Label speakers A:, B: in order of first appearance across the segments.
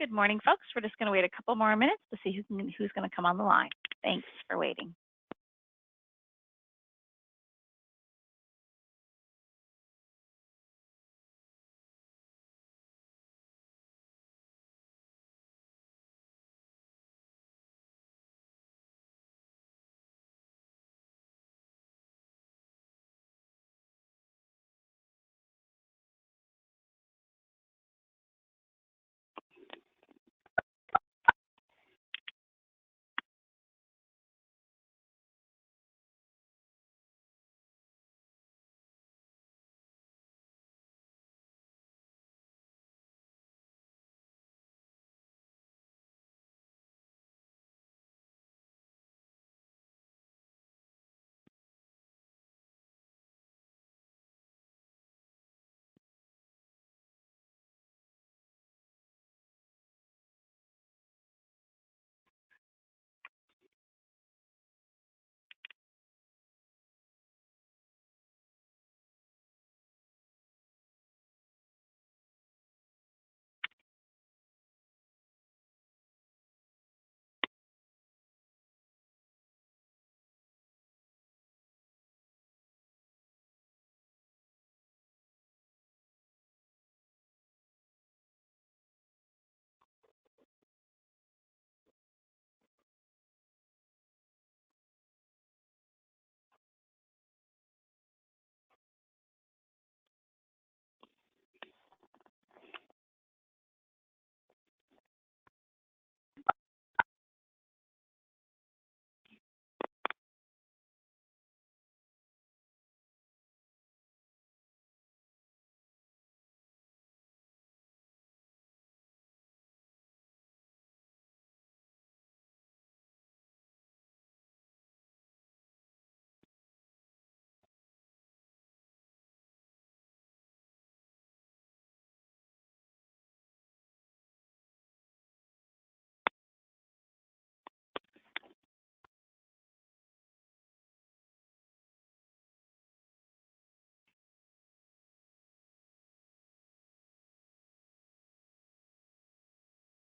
A: Good morning, folks. We're just going to wait a couple more minutes to see who's going to come on the line. Thanks for waiting.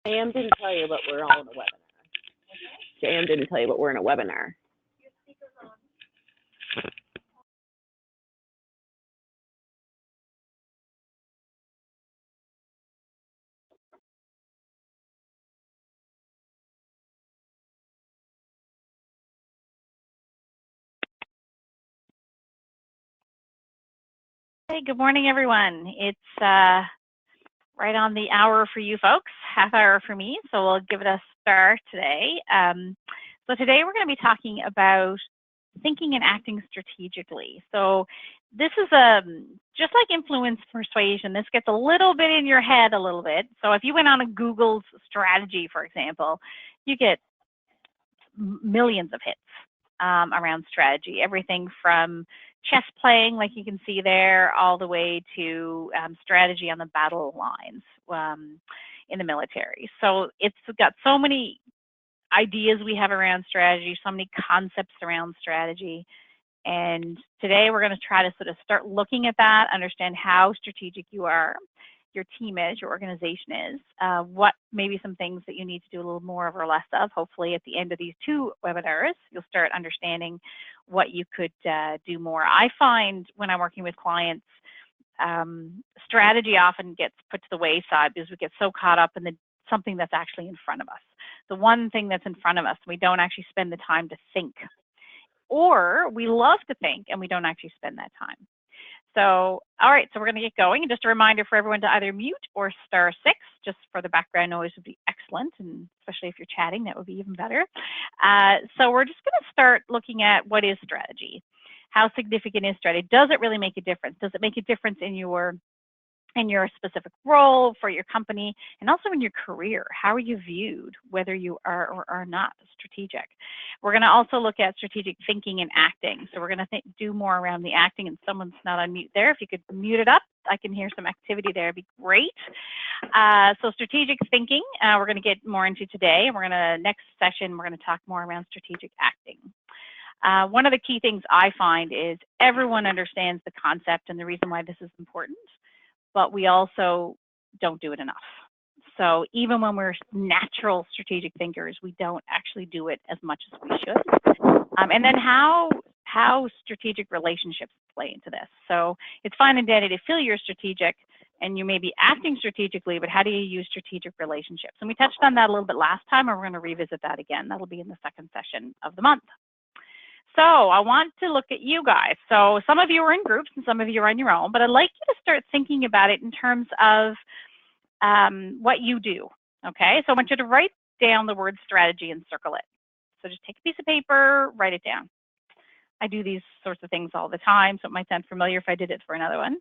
B: JM didn't tell you, but we're all in a webinar. JM didn't tell you, but we're in a webinar.
A: Hey, good morning, everyone. It's right on the hour for you folks, half hour for me, so we'll give it a start today. So today we're going to be talking about thinking and acting strategically. So this is just like influence persuasion, this gets a little bit in your head a little bit. So if you went on a Google's strategy, for example, you get millions of hits around strategy, everything from chess playing, like you can see there, all the way to strategy on the battle lines in the military. So it's got so many ideas we have around strategy, so many concepts around strategy. And today we're going to try to sort of start looking at that, understand how strategic you are, your team is, your organization is, what maybe some things that you need to do a little more of or less of. Hopefully at the end of these two webinars, you'll start understanding what you could do more. I find when I'm working with clients, strategy often gets put to the wayside because we get so caught up in something that's actually in front of us. The one thing that's in front of us, we don't actually spend the time to think. Or we love to think and we don't actually spend that time. So, all right, so we're going to get going. And just a reminder for everyone to either mute or *6, just for the background noise would be excellent, and especially if you're chatting, that would be even better. So we're just going to start looking at what is strategy. How significant is strategy? Does it really make a difference? Does it make a difference in your specific role for your company, and also in your career? How are you viewed, whether you are or are not strategic? We're going to also look at strategic thinking and acting. So we're going to do more around the acting, and someone's not on mute there. If you could mute it up, I can hear some activity there. It'd be great. So strategic thinking, we're going to get more into today. Next session, we're going to talk more around strategic acting. One of the key things I find is everyone understands the concept and the reason why this is important, but we also don't do it enough. So even when we're natural strategic thinkers, we don't actually do it as much as we should. And then how strategic relationships play into this. So it's fine and dandy to feel you're strategic and you may be acting strategically, but how do you use strategic relationships? And we touched on that a little bit last time, and we're going to revisit that again. That'll be in the second session of the month. So I want to look at you guys. So some of you are in groups and some of you are on your own, but I'd like you to start thinking about it in terms of what you do, okay? So I want you to write down the word strategy and circle it. So just take a piece of paper, write it down. I do these sorts of things all the time, so it might sound familiar if I did it for another one.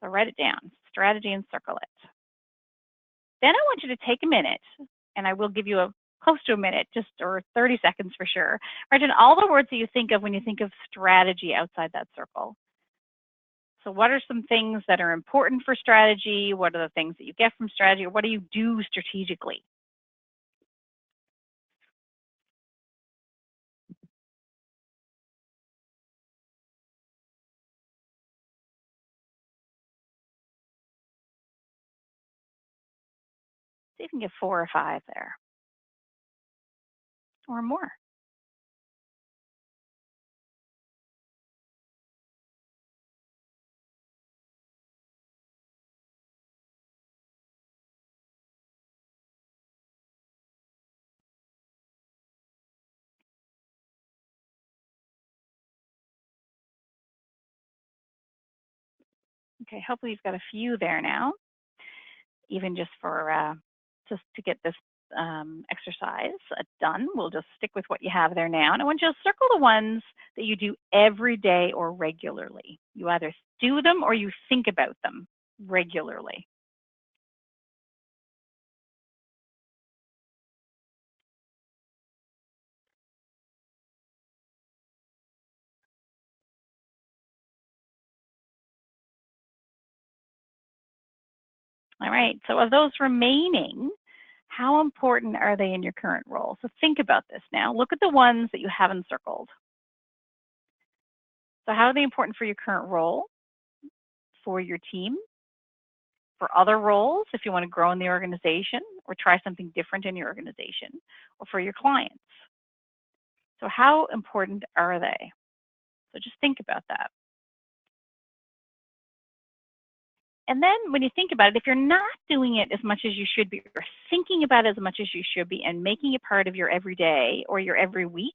A: So write it down, strategy and circle it. Then I want you to take a minute, and I will give you close to a minute, or 30 seconds for sure. Write down all the words that you think of when you think of strategy outside that circle. So what are some things that are important for strategy? What are the things that you get from strategy? Or what do you do strategically? See if you can get 4 or 5 there, or more. Okay, hopefully you've got a few there now, even just for just to get this exercise done. We'll just stick with what you have there now. And I want you to circle the ones that you do every day or regularly. You either do them or you think about them regularly. All right, so of those remaining, how important are they in your current role? So think about this now. Look at the ones that you haven't circled. So how are they important for your current role, for your team, for other roles if you want to grow in the organization or try something different in your organization, or for your clients? So how important are they? So just think about that. And then when you think about it, if you're not doing it as much as you should be, or thinking about it as much as you should be, and making it part of your everyday or your every week,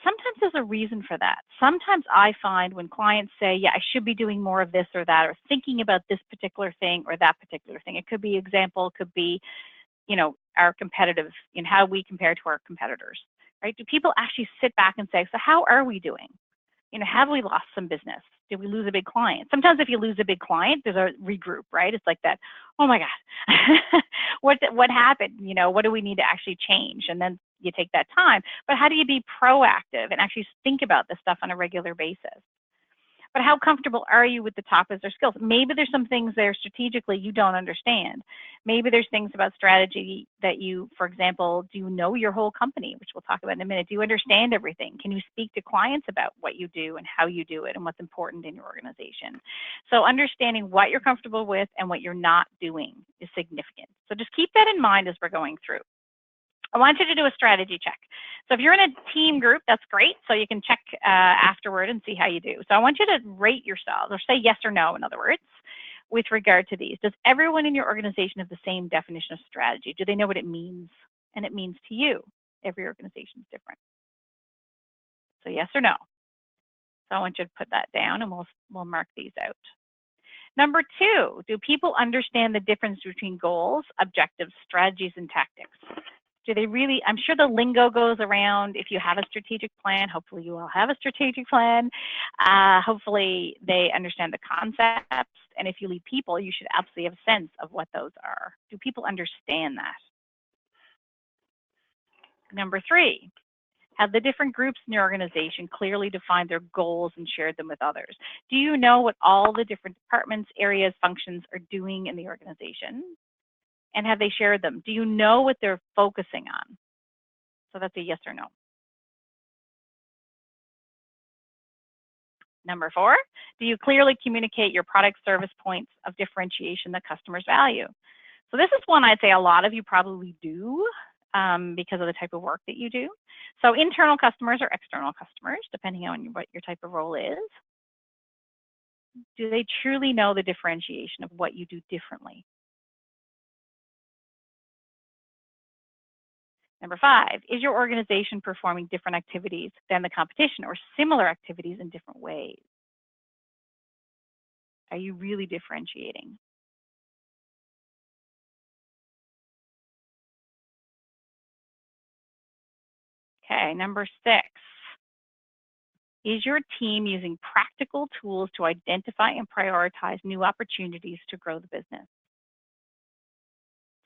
A: sometimes there's a reason for that. Sometimes I find when clients say, yeah, I should be doing more of this or that, or thinking about this particular thing or that particular thing. It could be example, it could be, you know, our competitive, how we compare to our competitors, right? Do people actually sit back and say, so how are we doing? Have we lost some business? Did we lose a big client? Sometimes if you lose a big client, there's a regroup, right? It's like that, oh my God, what happened? What do we need to actually change? And then you take that time. But how do you be proactive and actually think about this stuff on a regular basis? But how comfortable are you with the topics or skills? Maybe there's some things there strategically you don't understand. Maybe there's things about strategy that you, for example, do you know your whole company, which we'll talk about in a minute? Do you understand everything? Can you speak to clients about what you do and how you do it and what's important in your organization? So understanding what you're comfortable with and what you're not doing is significant. So just keep that in mind as we're going through. I want you to do a strategy check. So if you're in a team group, that's great. So you can check afterward and see how you do. So I want you to rate yourselves, or say yes or no, in other words, with regard to these. Does everyone in your organization have the same definition of strategy? Do they know what it means? And it means to you. Every organization is different. So yes or no. So I want you to put that down, and we'll mark these out. Number 2, do people understand the difference between goals, objectives, strategies, and tactics? Do they really? I'm sure the lingo goes around. If you have a strategic plan, hopefully you all have a strategic plan. Hopefully they understand the concepts. And if you lead people, you should absolutely have a sense of what those are. Do people understand that? Number 3, have the different groups in your organization clearly defined their goals and shared them with others? Do you know what all the different departments, areas, functions are doing in the organization? And have they shared them? Do you know what they're focusing on? So that's a yes or no. Number 4, do you clearly communicate your product service points of differentiation that customers value? So this is one I'd say a lot of you probably do because of the type of work that you do. So internal customers or external customers, depending on what your type of role is. Do they truly know the differentiation of what you do differently? Number 5, is your organization performing different activities than the competition or similar activities in different ways? Are you really differentiating? Okay, number 6, is your team using practical tools to identify and prioritize new opportunities to grow the business?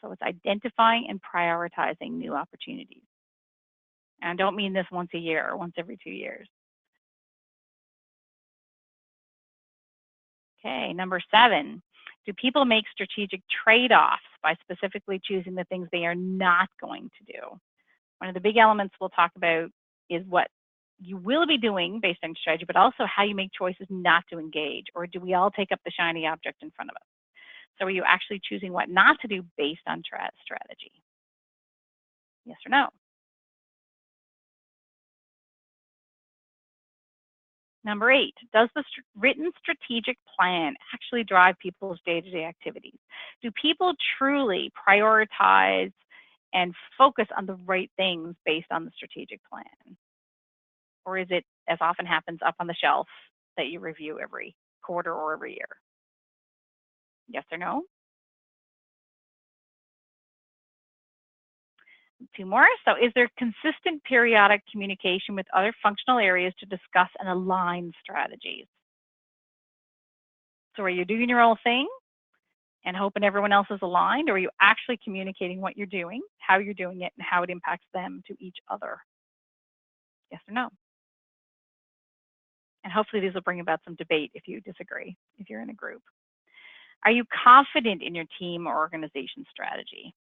A: So it's identifying and prioritizing new opportunities. And I don't mean this once a year or once every 2 years. Okay, number 7, do people make strategic trade-offs by specifically choosing the things they are not going to do? One of the big elements we'll talk about is what you will be doing based on strategy, but also how you make choices not to engage, or do we all take up the shiny object in front of us? So are you actually choosing what not to do based on strategy? Yes or no? Number 8, does the written strategic plan actually drive people's day-to-day activities? Do people truly prioritize and focus on the right things based on the strategic plan? Or is it, as often happens, up on the shelf that you review every quarter or every year? Yes or no? 2 more. So is there consistent periodic communication with other functional areas to discuss and align strategies? So are you doing your own thing and hoping everyone else is aligned, or are you actually communicating what you're doing, how you're doing it, and how it impacts them to each other? Yes or no? And hopefully these will bring about some debate if you disagree, if you're in a group. Are you confident in your team or organization strategy?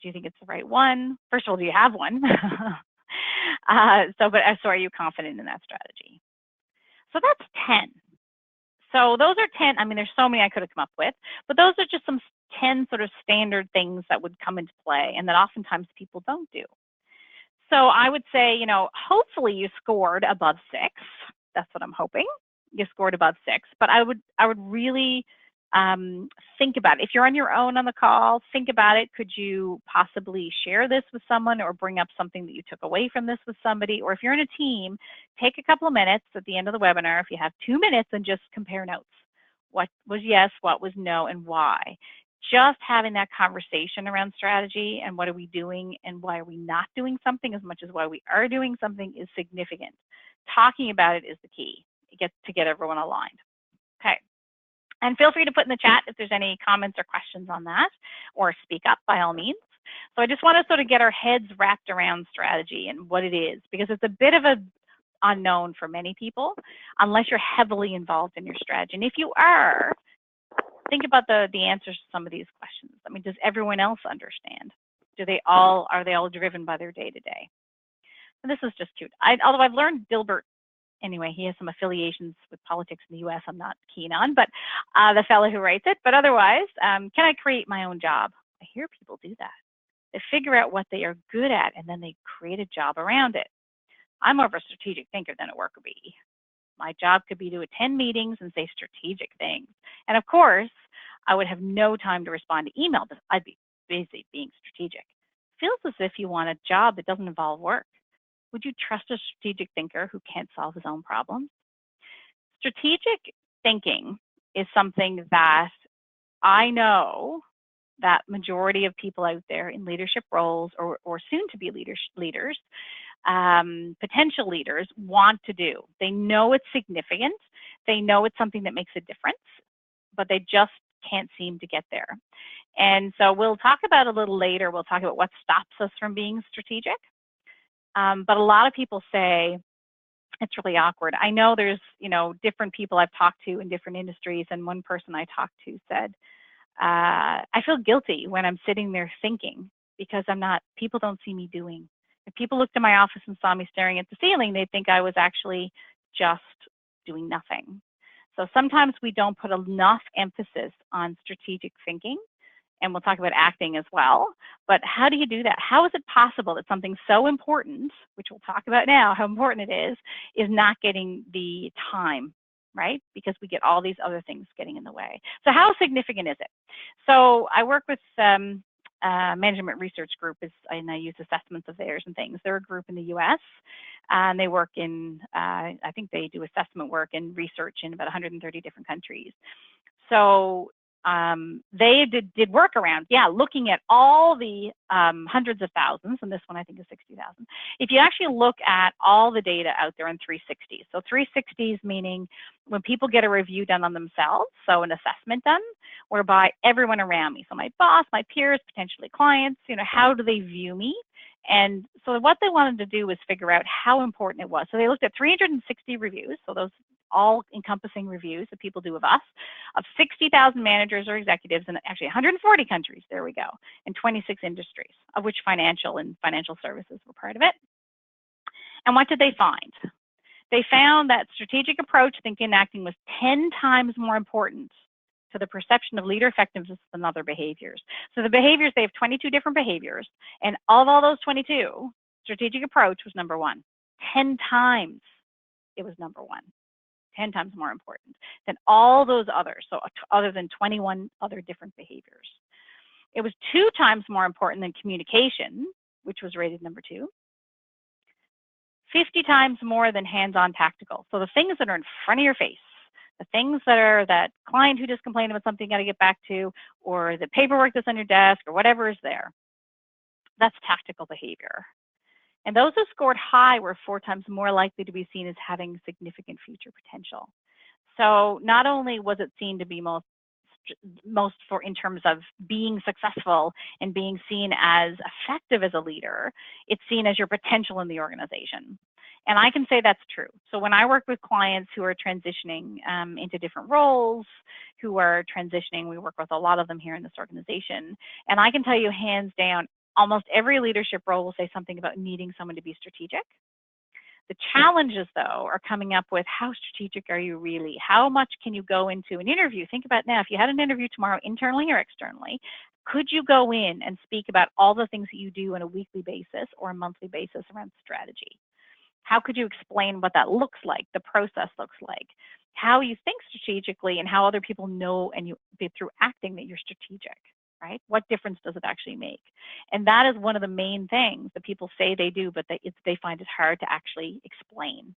A: Do you think it's the right one? First of all, do you have one? So are you confident in that strategy? So that's 10. So those are 10. I mean, there's so many I could have come up with, but those are just some 10 sort of standard things that would come into play and that oftentimes people don't do. So I would say, hopefully you scored above 6. That's what I'm hoping. You scored above 6. But I would really think about it. If you're on your own on the call, think about it. Could you possibly share this with someone or bring up something that you took away from this with somebody? Or if you're in a team, take a couple of minutes at the end of the webinar, if you have 2 minutes, and just compare notes. What was yes, what was no, and why? Just having that conversation around strategy and what are we doing and why are we not doing something as much as why we are doing something is significant. Talking about it is the key to get everyone aligned. Okay. And feel free to put in the chat if there's any comments or questions on that, or speak up by all means. So I just want to sort of get our heads wrapped around strategy and what it is, because it's a bit of an unknown for many people unless you're heavily involved in your strategy. And if you are, think about the answers to some of these questions. I mean, does everyone else understand? Are they all driven by their day-to-day? And this is just cute. Although I've learned Dilbert, anyway, he has some affiliations with politics in the US I'm not keen on, but the fellow who writes it. But otherwise, can I create my own job? I hear people do that. They figure out what they are good at and then they create a job around it. I'm more of a strategic thinker than a worker bee. My job could be to attend meetings and say strategic things. And of course, I would have no time to respond to email because I'd be busy being strategic. Feels as if you want a job that doesn't involve work. Would you trust a strategic thinker who can't solve his own problems? Strategic thinking is something that I know that majority of people out there in leadership roles or soon to be leaders, potential leaders want to do. They know it's significant. They know it's something that makes a difference, but they just can't seem to get there. And so we'll talk about a little later, we'll talk about what stops us from being strategic. But a lot of people say it's really awkward. I know there's, different people I've talked to in different industries, and one person I talked to said, I feel guilty when I'm sitting there thinking because people don't see me doing. If people looked in my office and saw me staring at the ceiling, they'd think I was actually just doing nothing. So sometimes we don't put enough emphasis on strategic thinking, and we'll talk about acting as well. But how do you do that? How is it possible that something so important, which we'll talk about now, how important it is not getting the time, right? Because we get all these other things getting in the way. So how significant is it? So I work with Management Research Group, and I use assessments of theirs and things. They're a group in the US, and they work in, I think they do assessment work and research in about 130 different countries. So they did work around, looking at all the hundreds of thousands, and this one I think is 60,000. If you actually look at all the data out there in 360s, so 360s meaning when people get a review done on themselves, so an assessment done, whereby everyone around me, so my boss, my peers, potentially clients, how do they view me? And so what they wanted to do was figure out how important it was. So they looked at 360 reviews, so those all-encompassing reviews that people do of us, of 60,000 managers or executives in actually 140 countries, there we go, in 26 industries, of which financial and financial services were part of it. And what did they find? They found that strategic approach, thinking, and acting was 10 times more important to the perception of leader effectiveness than other behaviors. So the behaviors, they have 22 different behaviors, and of all those 22, strategic approach was number one. 10 times it was number one. 10 times more important than all those others, so other than 21 other different behaviors. It was 2 times more important than communication, which was rated number 2. 50 times more than hands-on tactical. So the things that are in front of your face, the things that are that client who just complained about something you got to get back to, or the paperwork that's on your desk, or whatever is there, that's tactical behavior. And those who scored high were 4 times more likely to be seen as having significant future potential. So not only was it seen to be most for in terms of being successful and being seen as effective as a leader, it's seen as your potential in the organization. And I can say that's true. So when I work with clients who are transitioning into different roles, who are transitioning, we work with a lot of them here in this organization, and I can tell you hands down, almost every leadership role will say something about needing someone to be strategic. The challenges, though, are coming up with how strategic are you really? How much can you go into an interview? Think about now, if you had an interview tomorrow, internally or externally, could you go in and speak about all the things that you do on a weekly basis or a monthly basis around strategy? How could you explain what that looks like, the process looks like, how you think strategically, and how other people know and you through acting that you're strategic? Right? What difference does it actually make? And that is one of the main things that people say they do, but they find it hard to actually explain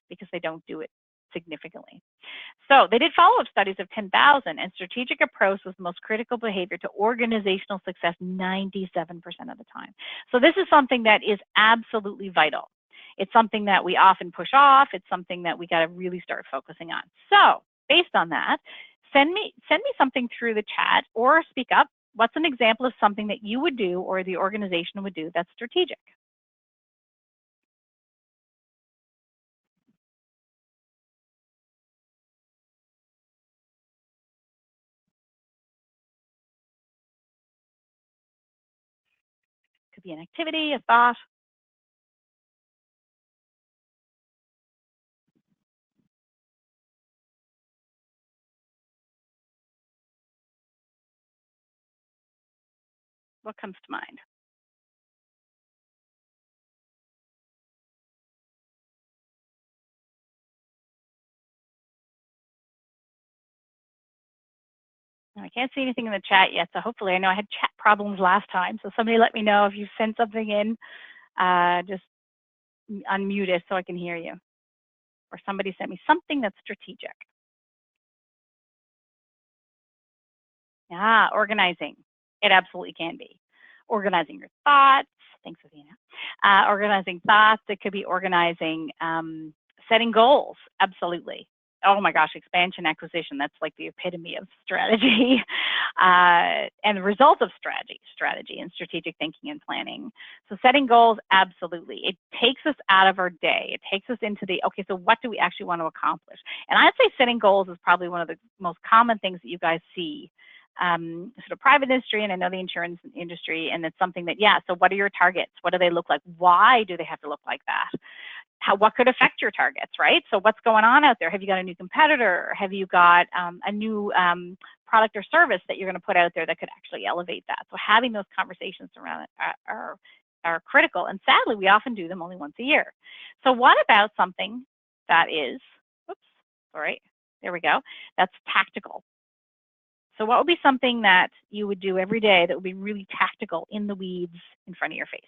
A: because they don't do it significantly. So they did follow-up studies of 10,000, and strategic approach was the most critical behavior to organizational success 97% of the time. So this is something that is absolutely vital. It's something that we often push off. It's something that we got to really start focusing on. So based on that, send me something through the chat or speak up. What's an example of something that you would do or the organization would do that's strategic? Could be an activity, a thought. What comes to mind? I can't see anything in the chat yet, so hopefully, I know I had chat problems last time, so somebody let me know if you sent something in. Just unmute it so I can hear you. Or somebody sent me something that's strategic. Organizing. It absolutely can be. Organizing your thoughts. Thanks, Athena. Organizing thoughts. It could be organizing, setting goals. Absolutely. Oh my gosh, expansion, acquisition. That's like the epitome of strategy and the result of strategy and strategic thinking and planning. So setting goals, absolutely. It takes us out of our day. It takes us into the, okay, so what do we actually want to accomplish? And I'd say setting goals is probably one of the most common things that you guys see sort of private industry, and I know the insurance industry, and it's something that, yeah, so what are your targets? What do they look like? Why do they have to look like that? What could affect your targets, right? So what's going on out there? Have you got a new competitor? Have you got a new product or service that you're going to put out there that could actually elevate that? So having those conversations around it are critical. And sadly, we often do them only once a year. So what about something that is, oops, sorry, there we go, that's tactical? So what would be something that you would do every day that would be really tactical, in the weeds, in front of your face?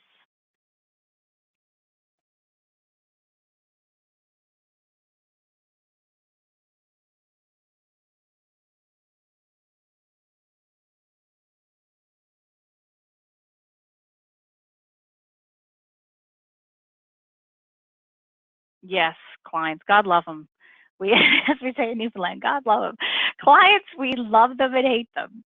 A: Yes, clients, God love them. We, as we say in Newfoundland, God love them. Clients, we love them and hate them.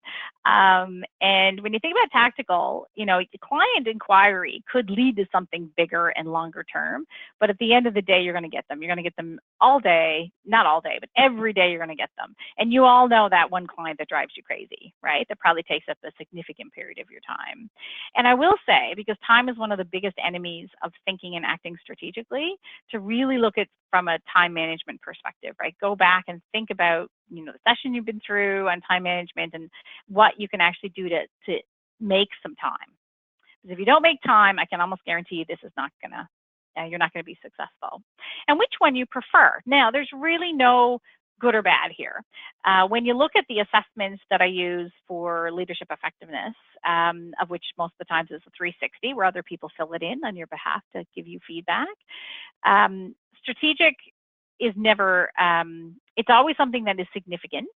A: And when you think about tactical, you know, client inquiry could lead to something bigger and longer term. But at the end of the day, you're going to get them. You're going to get them all day, not all day, but every day you're going to get them. And you all know that one client that drives you crazy, right? That probably takes up a significant period of your time. And I will say, because time is one of the biggest enemies of thinking and acting strategically, to really look at from a time management perspective, right? Go back and think about, you know, the session you've been through on time management and what you can actually do to make some time. Because if you don't make time, I can almost guarantee you this is not gonna, you're not gonna be successful. And which one you prefer. Now, there's really no good or bad here. When you look at the assessments that I use for leadership effectiveness, of which most of the times is a 360, where other people fill it in on your behalf to give you feedback. Strategic is never, it's always something that is significant.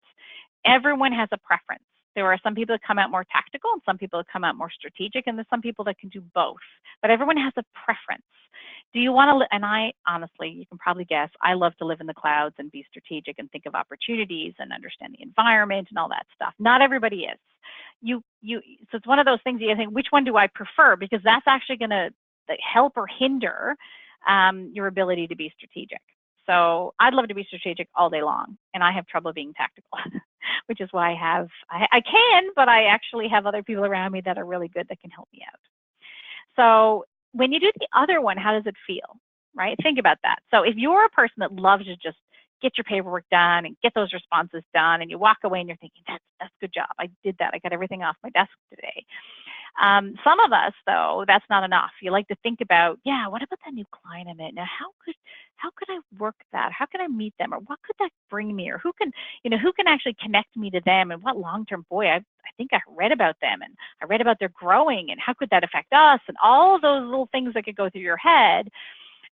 A: Everyone has a preference. There are some people that come out more tactical and some people that come out more strategic, and there's some people that can do both, but everyone has a preference. Do you want to, and I honestly, you can probably guess, I love to live in the clouds and be strategic and think of opportunities and understand the environment and all that stuff. Not everybody is. So it's one of those things you think, which one do I prefer? Because that's actually going to help or hinder your ability to be strategic. So I'd love to be strategic all day long, and I have trouble being tactical, which is why I can, but I actually have other people around me that are really good that can help me out. So when you do the other one, how does it feel, right? Think about that. So if you're a person that loves to just get your paperwork done and get those responses done, and you walk away and you're thinking, that's a good job. I did that. I got everything off my desk today. Some of us, though, that's not enough. You like to think about, yeah, what about that new client I met? Now, how could I work that? How can I meet them? Or what could that bring me? Or who can actually connect me to them? And what long-term, boy, I think I read about them, and I read about their growing, and how could that affect us? And all of those little things that could go through your head.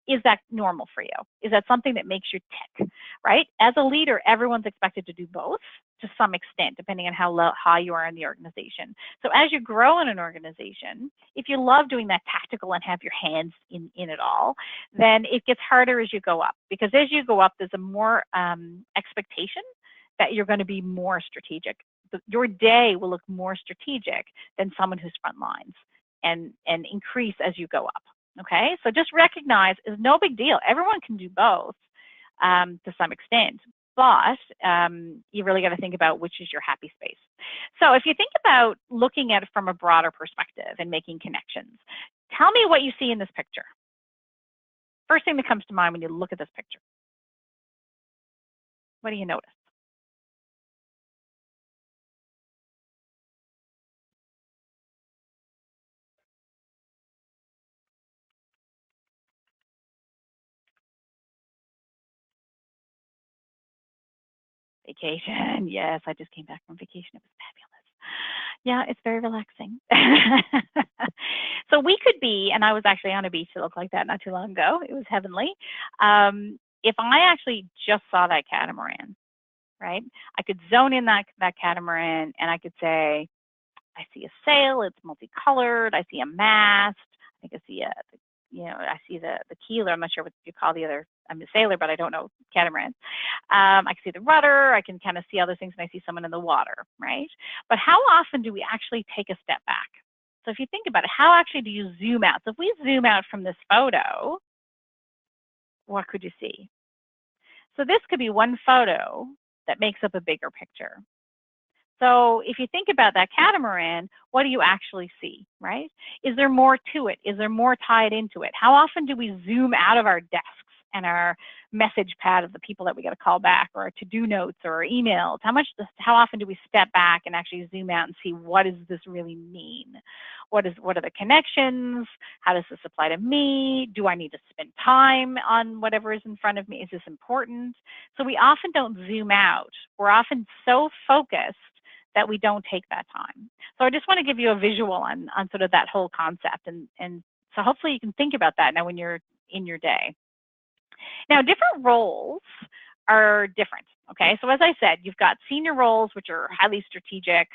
A: Is that normal for you? Is that something that makes you tick, right? As a leader, everyone's expected to do both to some extent, depending on how high you are in the organization. So as you grow in an organization, if you love doing that tactical and have your hands in it all, then it gets harder as you go up. Because as you go up, there's a more expectation that you're going to be more strategic. Your day will look more strategic than someone who's front lines, and increase as you go up. Okay, so just recognize it's no big deal. Everyone can do both to some extent, but you really got to think about which is your happy space. So if you think about looking at it from a broader perspective and making connections, tell me what you see in this picture. First thing that comes to mind when you look at this picture. What do you notice? Vacation. Yes, I just came back from vacation. It was fabulous. Yeah, it's very relaxing. So we could be, and I was actually on a beach that looked like that not too long ago. It was heavenly. If I actually just saw that catamaran, right? I could zone in that catamaran, and I could say, I see a sail. It's multicolored. I see a mast. I think I see I see the keeler. I'm not sure what you call the other. I'm a sailor, but I don't know catamarans. I can see the rudder. I can kind of see other things, and I see someone in the water, right? But how often do we actually take a step back? So if you think about it, how actually do you zoom out? So if we zoom out from this photo, what could you see? So this could be one photo that makes up a bigger picture. So if you think about that catamaran, what do you actually see, right? Is there more to it? Is there more tied into it? How often do we zoom out of our desks and our message pad of the people that we got to call back, or our to-do notes or our emails? How often do we step back and actually zoom out and see, what does this really mean? What are the connections? How does this apply to me? Do I need to spend time on whatever is in front of me? Is this important? So we often don't zoom out. We're often so focused that we don't take that time. So I just want to give you a visual on sort of that whole concept. And so hopefully you can think about that now when you're in your day. Now, different roles are different, okay? So as I said, you've got senior roles, which are highly strategic,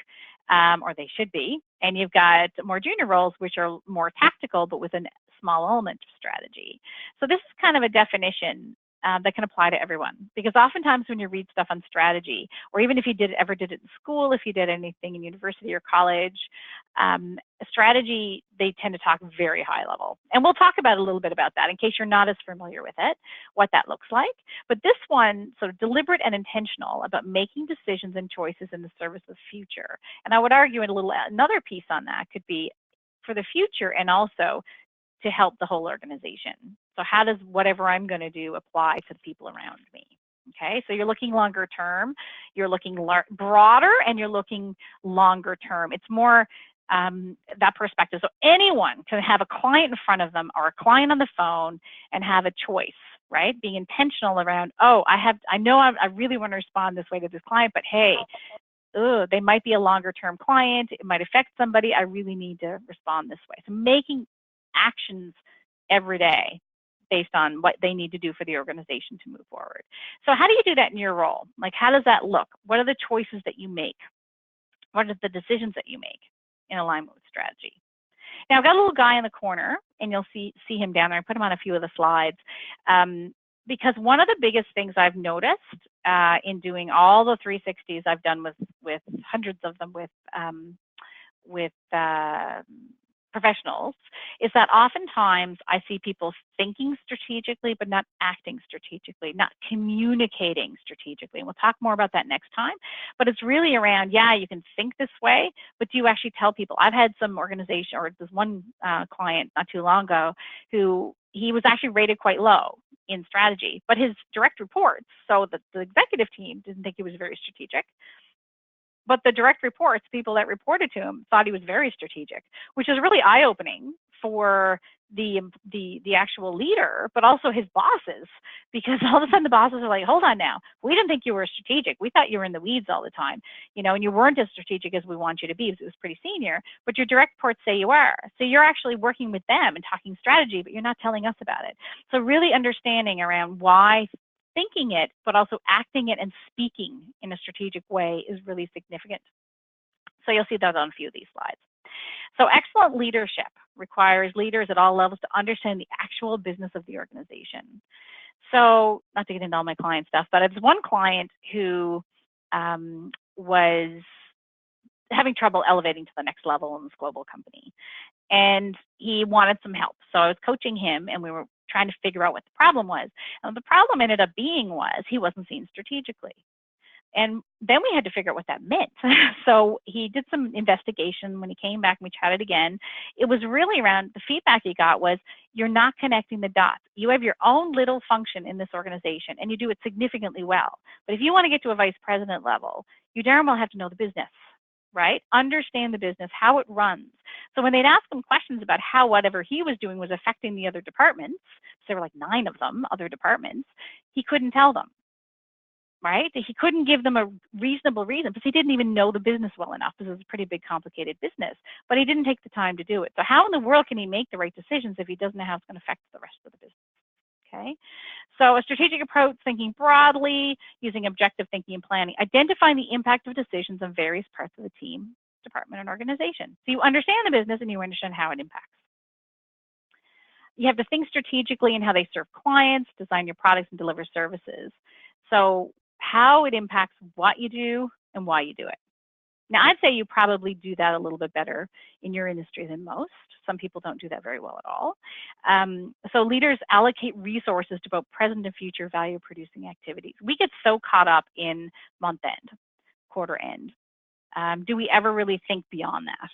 A: or they should be, and you've got more junior roles, which are more tactical, but with a small element of strategy. So this is kind of a definition that can apply to everyone, because oftentimes when you read stuff on strategy, or even if you ever did it in school, if you did anything in university or college, strategy, they tend to talk very high level. And we'll talk about a little bit about that in case you're not as familiar with it, what that looks like. But this one, sort of deliberate and intentional about making decisions and choices in the service of the future. And I would argue another piece on that could be for the future and also to help the whole organization. So how does whatever I'm going to do apply to the people around me? Okay, so you're looking longer term, you're looking broader, and you're looking longer term. It's more that perspective. So anyone can have a client in front of them or a client on the phone and have a choice, right? Being intentional around, oh, I know I really want to respond this way to this client, but hey, they might be a longer term client. It might affect somebody. I really need to respond this way. So making actions every day based on what they need to do for the organization to move forward. So how do you do that in your role? Like, how does that look? What are the choices that you make? What are the decisions that you make in alignment with strategy? Now, I've got a little guy in the corner, and you'll see him down there. I put him on a few of the slides because one of the biggest things I've noticed in doing all the 360s I've done with hundreds of them with professionals is that oftentimes I see people thinking strategically, but not acting strategically, not communicating strategically. And we'll talk more about that next time. But it's really around, yeah, you can think this way, but do you actually tell people? I've had some organization, or there's one client not too long ago who he was actually rated quite low in strategy, but his direct reports, so the executive team didn't think he was very strategic. But the direct reports, people that reported to him, thought he was very strategic, which is really eye-opening for the actual leader, but also his bosses, because all of a sudden the bosses are like, hold on now, we didn't think you were strategic. We thought you were in the weeds all the time, and you weren't as strategic as we want you to be, because it was pretty senior, but your direct reports say you are. So you're actually working with them and talking strategy, but you're not telling us about it. So really understanding around why thinking it, but also acting it and speaking in a strategic way is really significant. So you'll see that on a few of these slides. So excellent leadership requires leaders at all levels to understand the actual business of the organization. So not to get into all my client stuff, but it's one client who was having trouble elevating to the next level in this global company. And he wanted some help. So I was coaching him, and we were trying to figure out what the problem was. And the problem ended up being was he wasn't seen strategically. And then we had to figure out what that meant. So he did some investigation. When he came back and we chatted again, it was really around the feedback he got was, you're not connecting the dots. You have your own little function in this organization, and you do it significantly well. But if you want to get to a vice president level, you darn well have to know the business, right? Understand the business, how it runs. So when they'd ask him questions about how whatever he was doing was affecting the other departments, so there were like 9 of them, other departments, he couldn't tell them, right? He couldn't give them a reasonable reason because he didn't even know the business well enough, because it was a pretty big, complicated business, but he didn't take the time to do it. So how in the world can he make the right decisions if he doesn't know how it's going to affect the rest of the business? Okay, so a strategic approach, thinking broadly, using objective thinking and planning, identifying the impact of decisions on various parts of the team, department, and organization. So you understand the business and you understand how it impacts. You have to think strategically in how they serve clients, design your products, and deliver services. So how it impacts what you do and why you do it. Now, I'd say you probably do that a little bit better in your industry than most. Some people don't do that very well at all. So leaders allocate resources to both present and future value-producing activities. We get so caught up in month end, quarter end, Do we ever really think beyond that?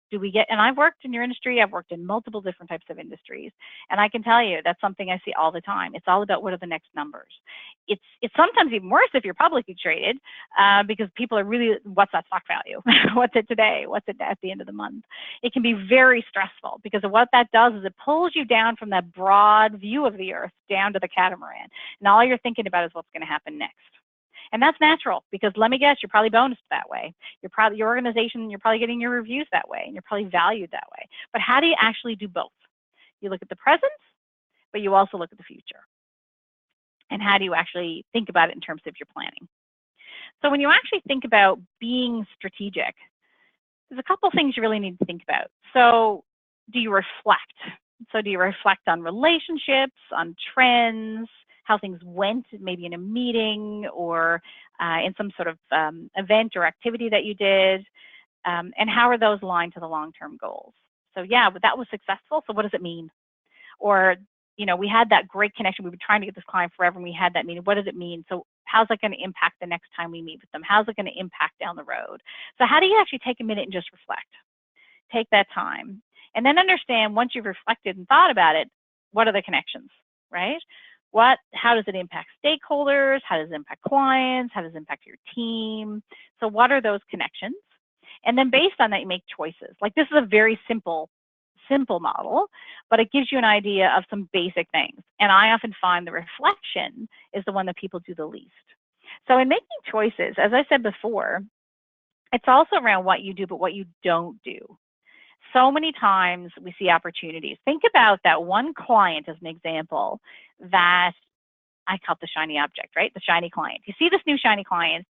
A: Do we get, and I've worked in your industry, I've worked in multiple different types of industries, and I can tell you that's something I see all the time. It's all about what are the next numbers. It's sometimes even worse if you're publicly traded, because people are really, what's that stock value? What's it today? What's it at the end of the month? It can be very stressful because of what that does is it pulls you down from that broad view of the earth down to the catamaran. And all you're thinking about is what's going to happen next. And that's natural because let me guess, you're probably bonused that way. You're probably, your organization, you're probably getting your reviews that way and you're probably valued that way. But how do you actually do both? You look at the present, but you also look at the future. And how do you actually think about it in terms of your planning? So when you actually think about being strategic, there's a couple things you really need to think about. So do you reflect? So do you reflect on relationships, on trends, how things went, maybe in a meeting or in some sort of event or activity that you did, and how are those aligned to the long-term goals? So yeah, but that was successful, so what does it mean? Or, you know, we had that great connection, we've been trying to get this client forever, and we had that meeting, what does it mean? So how's that gonna impact the next time we meet with them? How's it gonna impact down the road? So how do you actually take a minute and just reflect? Take that time, and then understand once you've reflected and thought about it, what are the connections, right? How does it impact stakeholders? How does it impact clients? How does it impact your team? So what are those connections? And then based on that, you make choices. Like this is a very simple model, but it gives you an idea of some basic things. And I often find the reflection is the one that people do the least. So in making choices, as I said before, it's also around what you do, but what you don't do. So many times we see opportunities. Think about that one client as an example that I call the shiny object, right? The shiny client. You see this new shiny client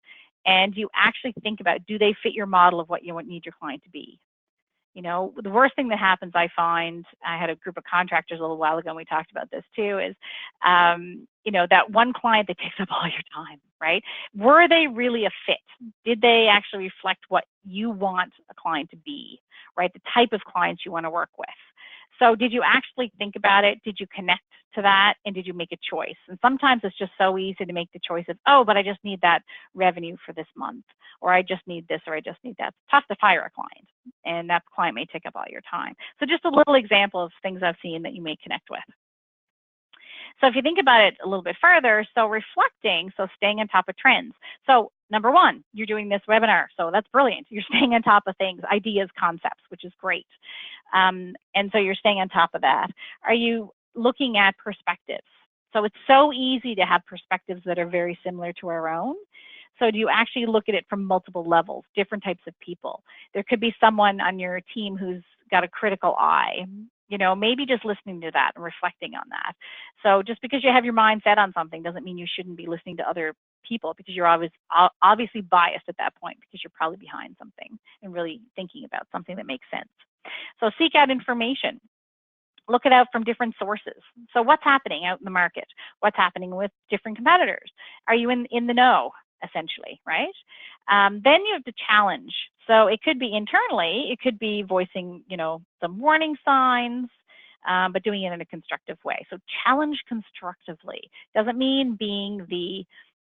A: and you actually think about, do they fit your model of what you need your client to be? You know, the worst thing that happens, I find, I had a group of contractors a little while ago and we talked about this too, is, you know, that one client that takes up all your time, right? Were they really a fit? Did they actually reflect what you want a client to be, right? The type of clients you want to work with. So did you actually think about it? Did you connect to that? And did you make a choice? And sometimes it's just so easy to make the choice of, oh, but I just need that revenue for this month, or I just need this, or I just need that. It's tough to fire a client, and that client may take up all your time. So just a little example of things I've seen that you may connect with. So if you think about it a little bit further, so reflecting, so staying on top of trends. So number one, you're doing this webinar, so that's brilliant. You're staying on top of things, ideas, concepts, which is great. And so you're staying on top of that. Are you looking at perspectives? So it's so easy to have perspectives that are very similar to our own. So do you actually look at it from multiple levels, different types of people? There could be someone on your team who's got a critical eye. You know, maybe just listening to that and reflecting on that. So just because you have your mind set on something doesn't mean you shouldn't be listening to other people, because you're obviously biased at that point because you're probably behind something and really thinking about something that makes sense. So seek out information. Look it out from different sources. So what's happening out in the market? What's happening with different competitors? Are you in the know, essentially, right? Then you have to challenge. So it could be internally, it could be voicing, you know, some warning signs, but doing it in a constructive way. So challenge constructively. Doesn't mean being the,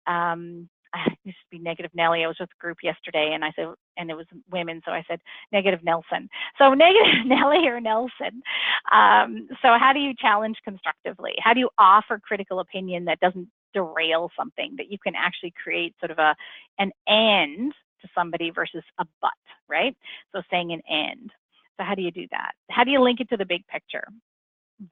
A: I used to be negative Nelly. I was with a group yesterday and I said, and it was women, so I said negative Nelson. So negative Nelly or Nelson. So how do you challenge constructively? How do you offer critical opinion that doesn't derail something, that you can actually create sort of an and to somebody versus a but, right? So saying an and. So how do you do that? How do you link it to the big picture?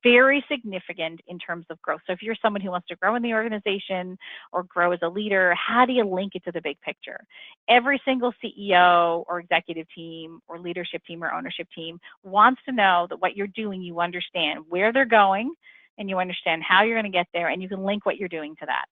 A: Very significant in terms of growth. So if you're someone who wants to grow in the organization or grow as a leader, how do you link it to the big picture? Every single CEO or executive team or leadership team or ownership team wants to know that what you're doing, you understand where they're going and you understand how you're going to get there, and you can link what you're doing to that.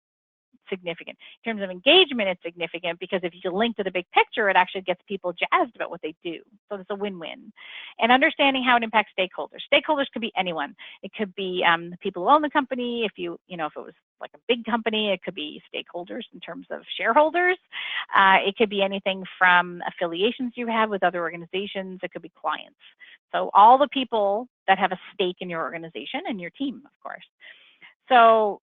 A: Significant. In terms of engagement, it's significant because if you link to the big picture, it actually gets people jazzed about what they do. So it's a win-win. And understanding how it impacts stakeholders. Stakeholders could be anyone. It could be the people who own the company. If if it was like a big company, it could be stakeholders in terms of shareholders. It could be anything from affiliations you have with other organizations. It could be clients. So all the people that have a stake in your organization and your team, of course. So,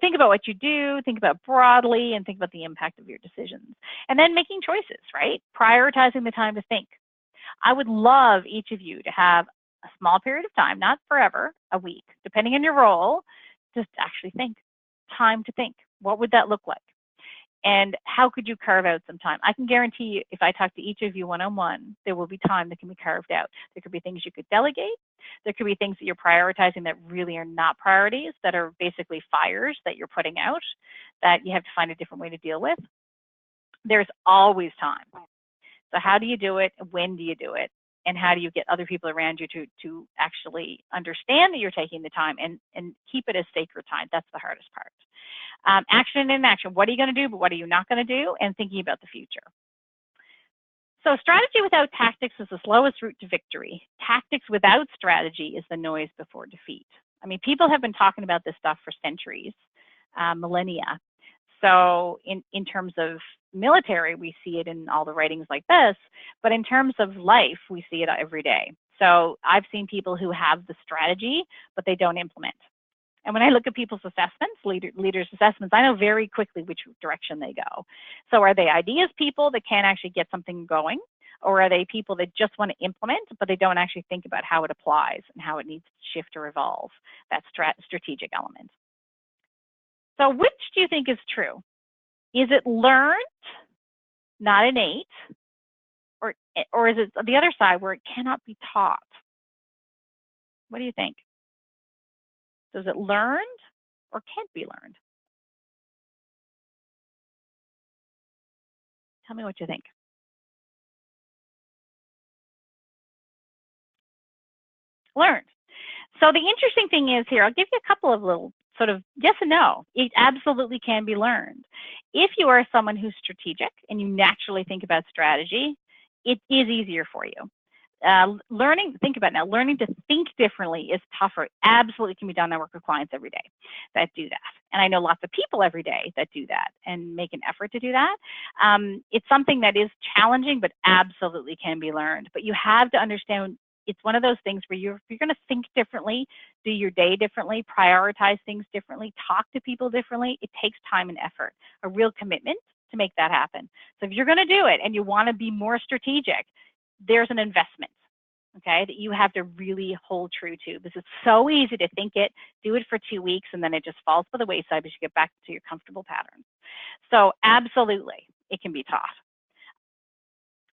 A: think about what you do, think about broadly, and think about the impact of your decisions. And then making choices, right? Prioritizing the time to think. I would love each of you to have a small period of time, not forever, a week, depending on your role, just actually think. Time to think. What would that look like? And how could you carve out some time? I can guarantee you, if I talk to each of you one-on-one, there will be time that can be carved out. There could be things you could delegate. There could be things that you're prioritizing that really are not priorities, that are basically fires that you're putting out, that you have to find a different way to deal with. There's always time. So how do you do it? When do you do it? And how do you get other people around you to actually understand that you're taking the time and keep it as sacred time? That's the hardest part. Action and inaction. What are you going to do, but what are you not going to do? And thinking about the future. So strategy without tactics is the slowest route to victory. Tactics without strategy is the noise before defeat. I mean, people have been talking about this stuff for centuries, millennia. So in terms of military, we see it in all the writings like this, but in terms of life, we see it every day. So I've seen people who have the strategy, but they don't implement. And when I look at people's assessments, leaders' assessments, I know very quickly which direction they go. So are they ideas people that can't actually get something going? Or are they people that just want to implement, but they don't actually think about how it applies and how it needs to shift or evolve, that strategic element? So which do you think is true? Is it learned, not innate? Or is it the other side where it cannot be taught? What do you think? Is it learned or can't be learned? Tell me what you think. Learned. So the interesting thing is here, I'll give you a couple of little sort of yes and no. It absolutely can be learned. If you are someone who's strategic and you naturally think about strategy, it is easier for you. Think about it now, learning to think differently is tougher. Absolutely can be done. I work with clients every day that do that. And I know lots of people every day that do that and make an effort to do that. It's something that is challenging, but absolutely can be learned. But you have to understand it's one of those things where you're going to think differently, do your day differently, prioritize things differently, talk to people differently. It takes time and effort, a real commitment to make that happen. So if you're going to do it and you want to be more strategic, there's an investment, okay, that you have to really hold true to. This is so easy to think it, do it for 2 weeks, and then it just falls by the wayside as you get back to your comfortable patterns. So absolutely, it can be taught.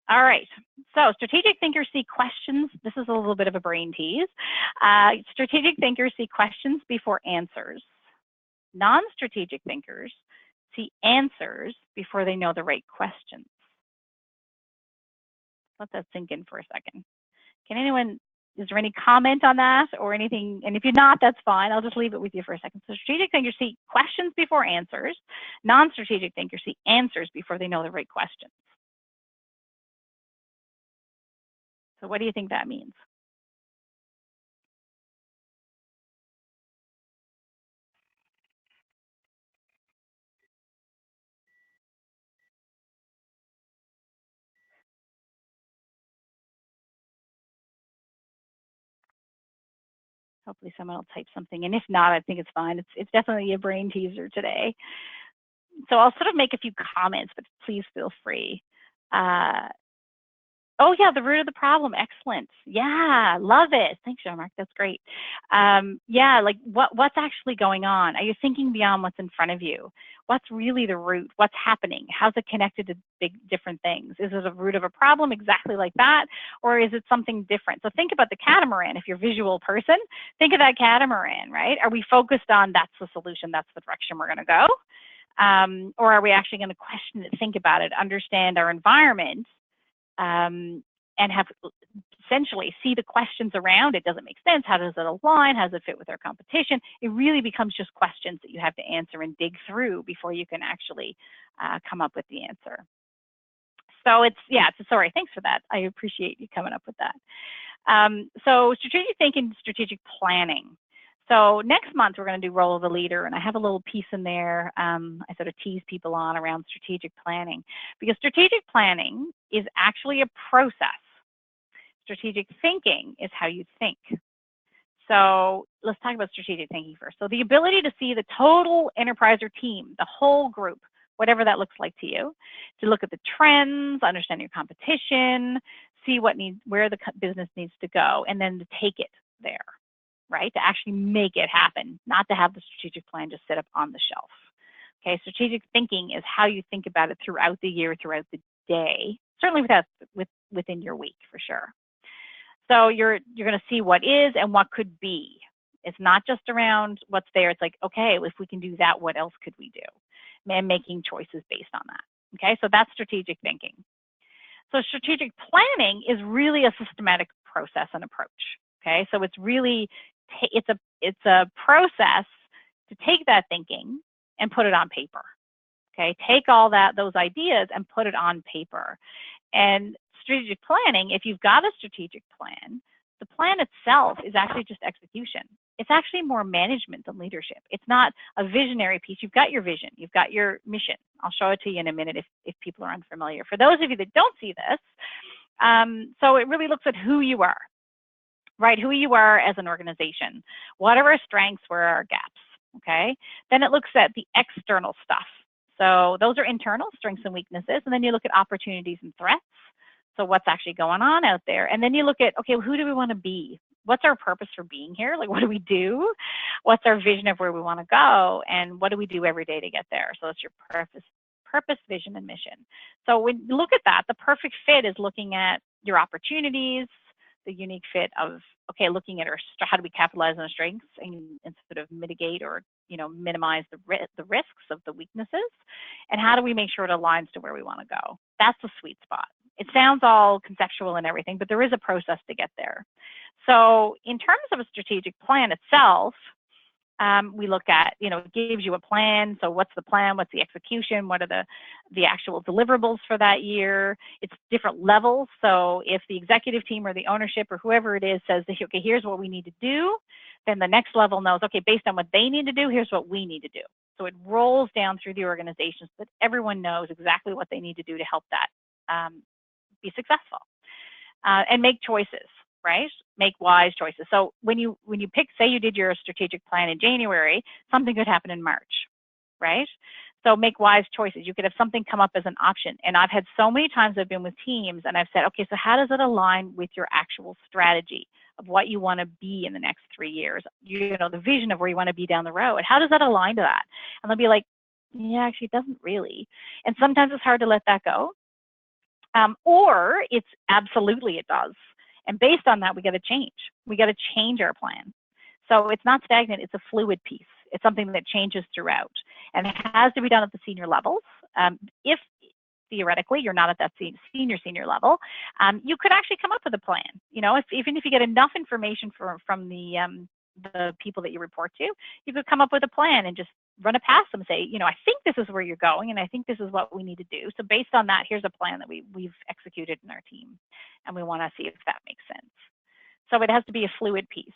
A: All right, so strategic thinkers see questions. This is a little bit of a brain tease. Strategic thinkers see questions before answers. Non-strategic thinkers see answers before they know the right questions. Let that sink in for a second. Can anyone, is there any comment on that or anything? And if you're not, that's fine. I'll just leave it with you for a second. So strategic thinkers see questions before answers. Non-strategic thinkers see answers before they know the right questions. So what do you think that means? Hopefully someone will type something. And if not, I think it's fine. It's definitely a brain teaser today. So I'll sort of make a few comments, but please feel free. Oh yeah, the root of the problem. Excellent. Yeah, love it. Thanks, Jean-Marc. That's great. Yeah, like what's actually going on? Are you thinking beyond what's in front of you? What's really the root? What's happening? How's it connected to big different things? Is it a root of a problem exactly like that? Or is it something different? So think about the catamaran. If you're a visual person, think of that catamaran, right? Are we focused on that's the solution, that's the direction we're gonna go? Or are we actually gonna question it, think about it, understand our environment, and have essentially see the questions around it. Does it make sense? How does it align? How does it fit with our competition? It really becomes just questions that you have to answer and dig through before you can actually come up with the answer. So sorry, thanks for that. I appreciate you coming up with that. So strategic thinking, strategic planning. So next month, we're going to do role of a leader, and I have a little piece in there I sort of tease people on around strategic planning, because strategic planning is actually a process. Strategic thinking is how you think. So let's talk about strategic thinking first. So the ability to see the total enterprise or team, the whole group, whatever that looks like to you, to look at the trends, understand your competition, see where the business needs to go, and then to take it there, right? To actually make it happen, not to have the strategic plan just sit up on the shelf. Okay, strategic thinking is how you think about it throughout the year, throughout the day, certainly within your week for sure. So you're going to see what is and what could be. It's not just around what's there. It's like, okay, if we can do that, what else could we do? And making choices based on that. Okay, so that's strategic thinking. So strategic planning is really a systematic process and approach. Okay, so it's really it's a process to take that thinking and put it on paper. Okay, take all those ideas and put it on paper. And strategic planning, if you've got a strategic plan, the plan itself is actually just execution. It's actually more management than leadership. It's not a visionary piece. You've got your vision. You've got your mission. I'll show it to you in a minute if people are unfamiliar. For those of you that don't see this, so it really looks at who you are, right? Who you are as an organization. What are our strengths? Where are our gaps? Okay. Then it looks at the external stuff. So those are internal strengths and weaknesses. And then you look at opportunities and threats. So what's actually going on out there? And then you look at, okay, well, who do we want to be? What's our purpose for being here? Like, what do we do? What's our vision of where we want to go? And what do we do every day to get there? So it's your purpose, vision, and mission. So when you look at that, the perfect fit is looking at your opportunities, the unique fit of, okay, looking at how do we capitalize on our strengths and sort of mitigate or, minimize the risks of the weaknesses, and how do we make sure it aligns to where we want to go? That's the sweet spot. It sounds all conceptual and everything, but there is a process to get there. So in terms of a strategic plan itself, we look at, it gives you a plan. So what's the plan? What's the execution? What are the actual deliverables for that year? It's different levels. So if the executive team or the ownership or whoever it is says, okay, here's what we need to do, then the next level knows, okay, based on what they need to do, here's what we need to do. So it rolls down through the organization so that everyone knows exactly what they need to do to help that be successful and make choices, right? Make wise choices. So when you pick, say you did your strategic plan in January, something could happen in March, right? So make wise choices. You could have something come up as an option. And I've had so many times I've been with teams and I've said, okay, so how does it align with your actual strategy of what you want to be in the next 3 years? The vision of where you want to be down the road. How does that align to that? And they'll be like, yeah, actually, it doesn't really. And sometimes it's hard to let that go. Or it's absolutely it does. And based on that, we got to change. We got to change our plan. So it's not stagnant. It's a fluid piece. It's something that changes throughout. And it has to be done at the senior levels. If theoretically you're not at that senior level, you could actually come up with a plan. Even if you get enough information from the people that you report to, you could come up with a plan and just run it past them and say, I think this is where you're going and I think this is what we need to do. So based on that, here's a plan that we've executed in our team and we want to see if that makes sense. So it has to be a fluid piece.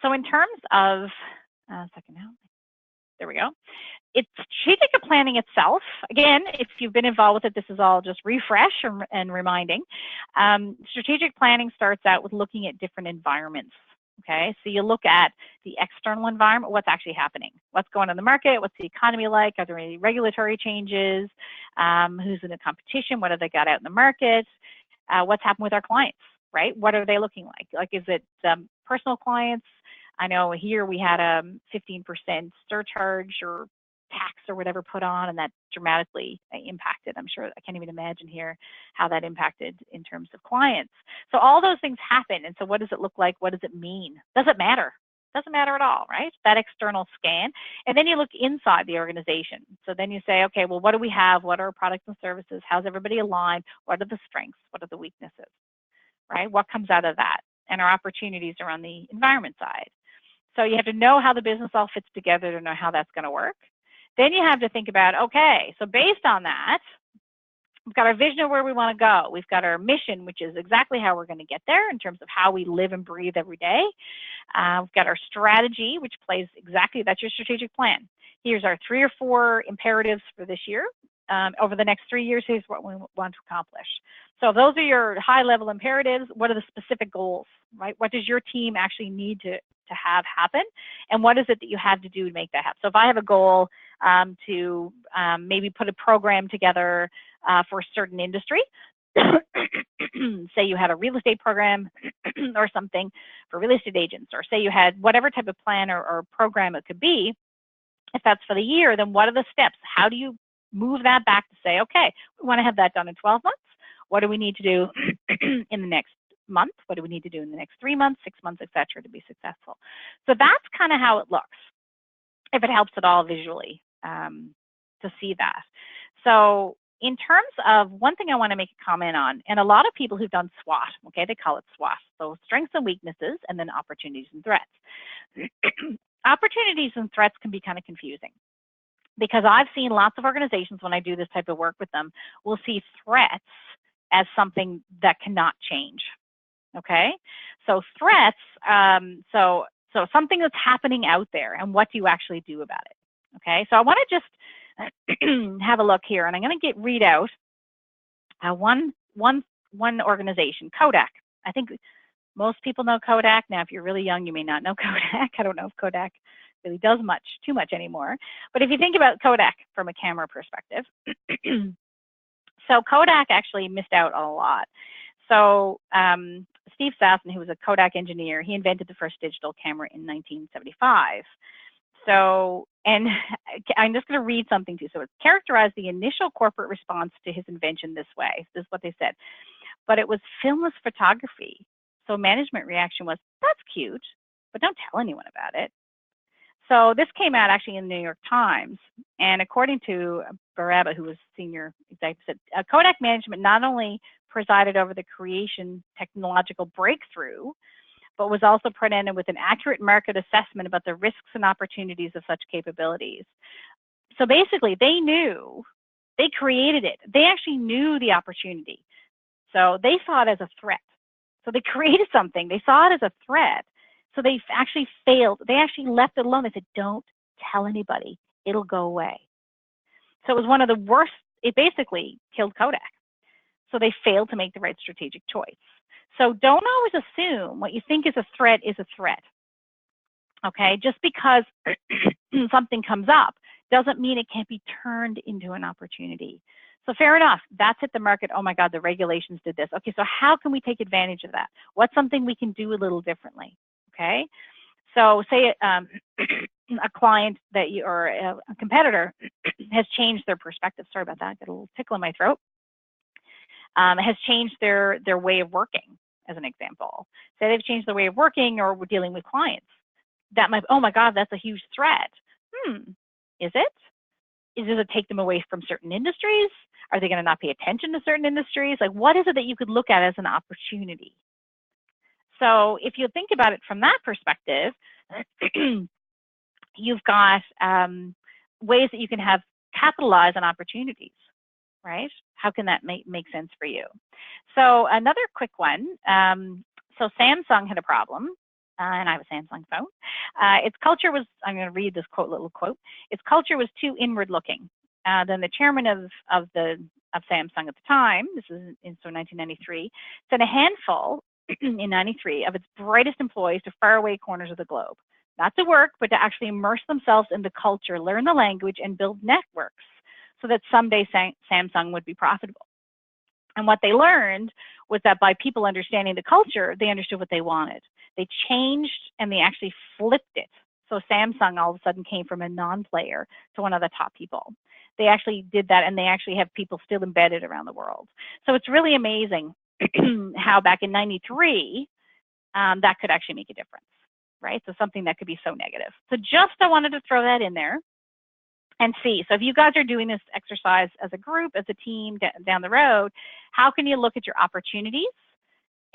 A: So in terms of, there we go. It's strategic planning itself. Again, if you've been involved with it, this is all just refresh and reminding. Strategic planning starts out with looking at different environments. Okay, so you look at the external environment, what's actually happening, what's going on in the market, what's the economy like, are there any regulatory changes, who's in the competition, what have they got out in the market, what's happened with our clients, right? What are they looking like? Like, is it personal clients? I know here we had a 15% surcharge or tax or whatever put on, and that dramatically impacted. I'm sure I can't even imagine here how that impacted in terms of clients. So all those things happen. And so what does it look like? What does it mean? Does it matter? Doesn't matter at all, right? That external scan. And then you look inside the organization. So then you say, okay, well, what do we have? What are our products and services? How's everybody aligned? What are the strengths? What are the weaknesses, right? What comes out of that? And our opportunities are on the environment side. So you have to know how the business all fits together to know how that's going to work. Then you have to think about, okay, so based on that, we've got our vision of where we want to go. We've got our mission, which is exactly how we're going to get there in terms of how we live and breathe every day. We've got our strategy, which plays exactly, that's your strategic plan. Here's our 3 or 4 imperatives for this year. over the next 3 years, here's what we want to accomplish. So those are your high-level imperatives. What are the specific goals, right? What does your team actually need to have happen? And what is it that you have to do to make that happen? So if I have a goal to maybe put a program together for a certain industry, say you had a real estate program or something for real estate agents, or say you had whatever type of plan or program it could be, if that's for the year, then what are the steps? How do you move that back to say, okay, we want to have that done in 12 months. What do we need to do in the next month? What do we need to do in the next 3 months, 6 months, et cetera, to be successful? So that's kind of how it looks, if it helps at all visually to see that. So in terms of one thing I want to make a comment on, and a lot of people who've done SWOT, okay, they call it SWOT, so strengths and weaknesses, and then opportunities and threats. Opportunities and threats can be kind of confusing, because I've seen lots of organizations, when I do this type of work with them, will see threats as something that cannot change, okay? So threats, so something that's happening out there, and what do you actually do about it, okay? So I want to just have a look here, and I'm going to read out one organization, Kodak. I think most people know Kodak. Now, if you're really young, you may not know Kodak. I don't know if Kodak really does too much anymore. But if you think about Kodak from a camera perspective, so Kodak actually missed out on a lot. So Steve Sasson, who was a Kodak engineer, he invented the first digital camera in 1975. So, and I'm just going to read something to you. So it characterized the initial corporate response to his invention this way. This is what they said. But it was filmless photography. So management reaction was, that's cute, but don't tell anyone about it. So this came out actually in the New York Times. And according to Baraba, who was senior executive, said Kodak management not only presided over the creation technological breakthrough, but was also presented with an accurate market assessment about the risks and opportunities of such capabilities. So basically, they knew, they created it. They actually knew the opportunity. So they saw it as a threat. So they created something. They saw it as a threat. So they actually failed. They actually left it alone. They said, don't tell anybody. It'll go away. So it was one of the worst. It basically killed Kodak. So they failed to make the right strategic choice. So don't always assume what you think is a threat is a threat. Okay, just because something comes up doesn't mean it can't be turned into an opportunity. So fair enough, that's hit the market. Oh my God, the regulations did this. Okay, so how can we take advantage of that? What's something we can do a little differently? Okay, so say a client that you, or a competitor has changed their perspective. Sorry about that, got a little tickle in my throat. Has changed their way of working, as an example. Say they've changed their way of working, or we're dealing with clients. That might, oh my God, that's a huge threat. Is it? Does it take them away from certain industries? Are they going to not pay attention to certain industries? Like, what is it that you could look at as an opportunity? So if you think about it from that perspective, you've got ways that you can have capitalize on opportunities, right? How can that make sense for you? So another quick one. So Samsung had a problem, and I have a Samsung phone. Its culture was, I'm going to read this little quote. Its culture was too inward looking. Then the chairman of Samsung at the time, this is in 1993, sent a handful in 93 of its brightest employees to faraway corners of the globe, not to work, but to actually immerse themselves in the culture, learn the language, and build networks so that someday Samsung would be profitable. And what they learned was that by people understanding the culture, they understood what they wanted. They changed and they actually flipped it. So Samsung all of a sudden came from a non-player to one of the top people. They actually did that, and they actually have people still embedded around the world. So it's really amazing how back in 93, that could actually make a difference, right? So something that could be so negative. So just I wanted to throw that in there and see. So if you guys are doing this exercise as a group, as a team down the road, how can you look at your opportunities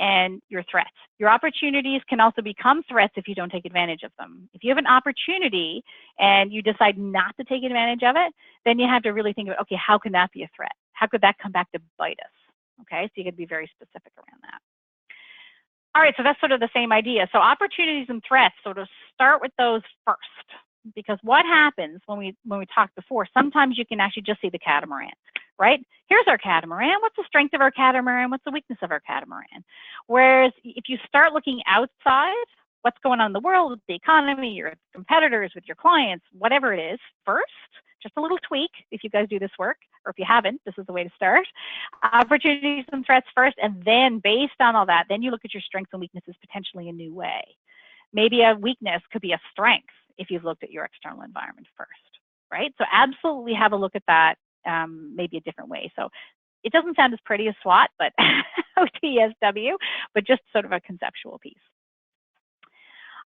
A: and your threats? Your opportunities can also become threats if you don't take advantage of them. If you have an opportunity and you decide not to take advantage of it, then you have to really think about, okay, how can that be a threat? How could that come back to bite us? Okay, so you could be very specific around that. All right, so that's sort of the same idea. So opportunities and threats, sort of start with those first. because what happens when we talked before, sometimes you can actually just see the catamaran, right? Here's our catamaran. What's the strength of our catamaran? What's the weakness of our catamaran? Whereas if you start looking outside, what's going on in the world, with the economy, your competitors, with your clients, whatever it is, first, just a little tweak if you guys do this work, or if you haven't, this is the way to start. Opportunities and threats first, and then based on all that, then you look at your strengths and weaknesses potentially a new way. Maybe a weakness could be a strength if you've looked at your external environment first, right? So absolutely have a look at that maybe a different way. So it doesn't sound as pretty as SWOT, but OTSW, but just sort of a conceptual piece.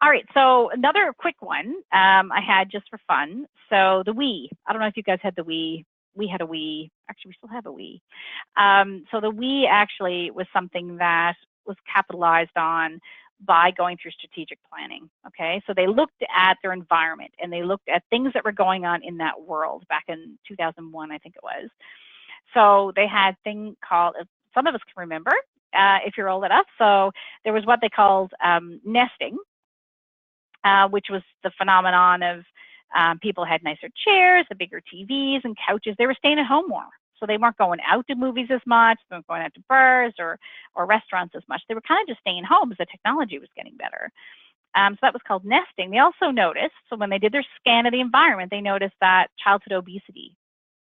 A: All right, so another quick one I had just for fun. So the Wii. I don't know if you guys had the Wii. We had a Wii. Actually, we still have a Wii. So the Wii actually was something that was capitalized on by going through strategic planning, okay? So they looked at their environment and they looked at things that were going on in that world back in 2001, I think it was. So they had a thing called, some of us can remember, if you're old enough, so there was what they called nesting, which was the phenomenon of people had nicer chairs, the bigger TVs and couches. They were staying at home more. So they weren't going out to movies as much, they weren't going out to bars or restaurants as much. They were kind of just staying home as the technology was getting better. So that was called nesting. They also noticed, so when they did their scan of the environment, they noticed that childhood obesity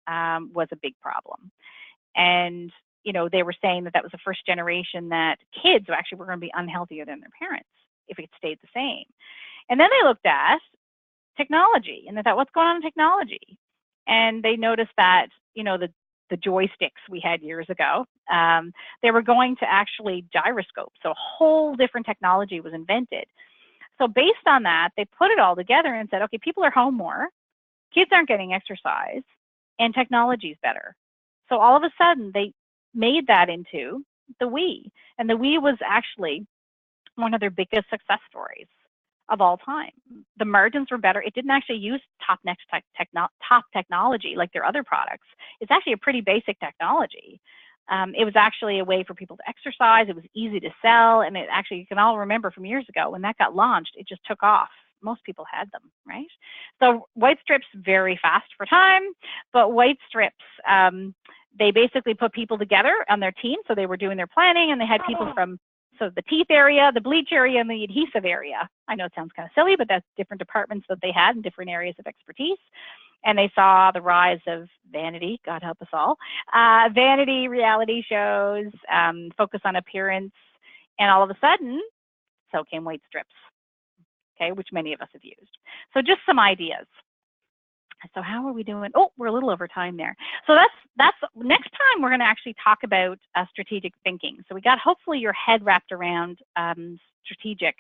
A: was a big problem. And, you know, they were saying that that was the first generation that kids actually were going to be unhealthier than their parents if it stayed the same. And then they looked at technology and they thought, what's going on in technology? And they noticed that, you know, the joysticks we had years ago, they were going to actually gyroscope. So a whole different technology was invented. So based on that, they put it all together and said, okay, people are home more, kids aren't getting exercise, and technology is better. So all of a sudden, they made that into the Wii. And the Wii was actually one of their biggest success stories of all time. The margins were better. It didn't actually use top technology like their other products. It's actually a pretty basic technology. It was actually a way for people to exercise. It was easy to sell. And it actually, you can all remember from years ago when that got launched, it just took off. Most people had them, right? So White Stripes, very fast for time, but White Stripes, they basically put people together on their team. So they were doing their planning and they had people from the teeth area, the bleach area, and the adhesive area. I know it sounds kind of silly, but that's different departments that they had in different areas of expertise. And they saw the rise of vanity, God help us all, vanity, reality shows, focus on appearance, and all of a sudden, so came White Strips, okay, which many of us have used. So just some ideas. So how are we doing? Oh, we're a little over time there. So that's next time we're going to actually talk about strategic thinking. So we got hopefully your head wrapped around strategic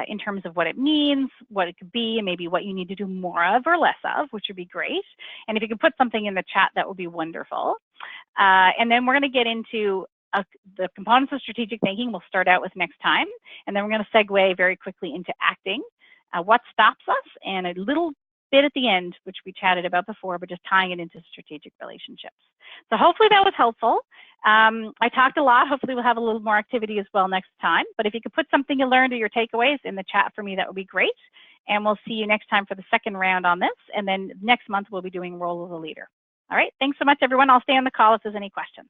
A: in terms of what it means, what it could be, and maybe what you need to do more of or less of, which would be great. And if you could put something in the chat, that would be wonderful. And then we're going to get into the components of strategic thinking. We'll start out with next time. And then we're going to segue very quickly into acting, what stops us, and a little bit at the end, which we chatted about before, but just tying it into strategic relationships. So hopefully that was helpful. I talked a lot. Hopefully we'll have a little more activity as well next time. But if you could put something you learned or your takeaways in the chat for me, that would be great. And we'll see you next time for the second round on this. And then next month we'll be doing Role of the Leader. All right. Thanks so much, everyone. I'll stay on the call if there's any questions.